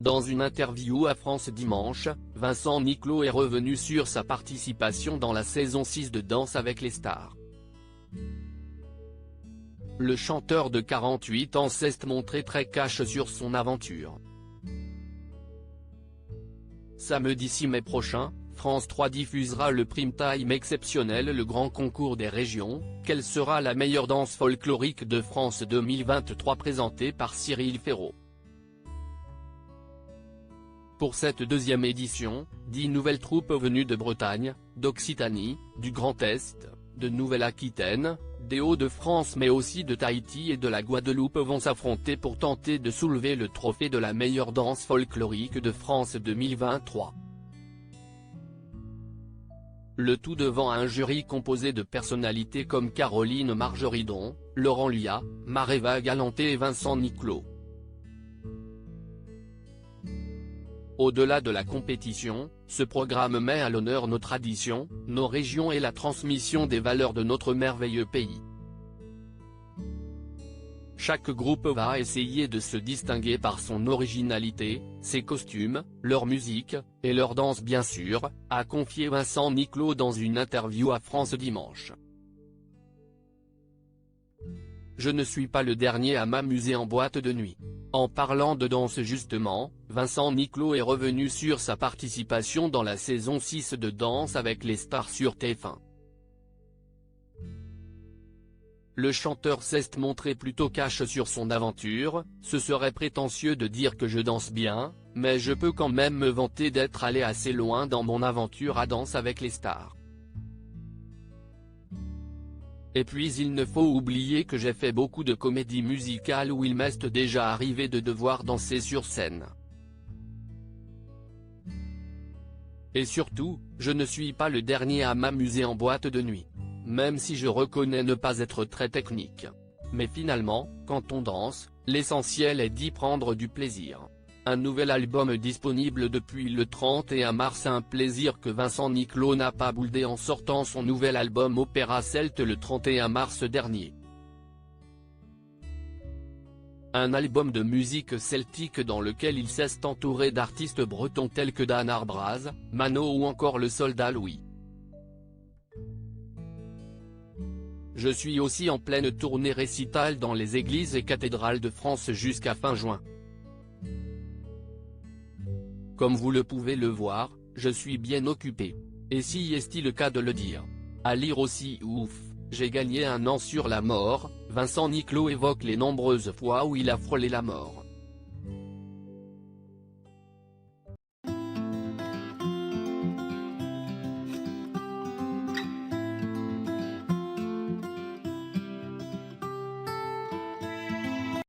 Dans une interview à France Dimanche, Vincent Niclot est revenu sur sa participation dans la saison 6 de Danse avec les stars. Le chanteur de 48 ans s'est montré très cash sur son aventure. Samedi 6 mai prochain, France 3 diffusera le prime time exceptionnel Le Grand Concours des Régions. Quelle sera la meilleure danse folklorique de France 2023 présentée par Cyril Ferraud. Pour cette deuxième édition, 10 nouvelles troupes venues de Bretagne, d'Occitanie, du Grand Est, de Nouvelle-Aquitaine, des Hauts-de-France mais aussi de Tahiti et de la Guadeloupe vont s'affronter pour tenter de soulever le trophée de la meilleure danse folklorique de France 2023. Le tout devant un jury composé de personnalités comme Caroline Margeridon, Laurent Lia, Maréva Galanté et Vincent Niclot. Au-delà de la compétition, ce programme met à l'honneur nos traditions, nos régions et la transmission des valeurs de notre merveilleux pays. Chaque groupe va essayer de se distinguer par son originalité, ses costumes, leur musique, et leur danse bien sûr, a confié Vincent Niclot dans une interview à France Dimanche. Je ne suis pas le dernier à m'amuser en boîte de nuit. En parlant de danse justement, Vincent Niclot est revenu sur sa participation dans la saison 6 de Danse avec les stars sur TF1. Le chanteur s'est montré plutôt cash sur son aventure. Ce serait prétentieux de dire que je danse bien, mais je peux quand même me vanter d'être allé assez loin dans mon aventure à Danse avec les stars. Et puis il ne faut oublier que j'ai fait beaucoup de comédies musicales où il m'est déjà arrivé de devoir danser sur scène. Et surtout, je ne suis pas le dernier à m'amuser en boîte de nuit. Même si je reconnais ne pas être très technique. Mais finalement, quand on danse, l'essentiel est d'y prendre du plaisir. Un nouvel album disponible depuis le 31 mars, un plaisir que Vincent Niclot n'a pas boudé en sortant son nouvel album Opéra Celte le 31 mars dernier. Un album de musique celtique dans lequel il s'est entouré d'artistes bretons tels que Dan Arbraz, Mano ou encore le Soldat Louis. Je suis aussi en pleine tournée récitale dans les églises et cathédrales de France jusqu'à fin juin. Comme vous le pouvez le voir, je suis bien occupé. Et si est-il le cas de le dire. À lire aussi ouf, j'ai gagné un an sur la mort. Vincent Niclot évoque les nombreuses fois où il a frôlé la mort.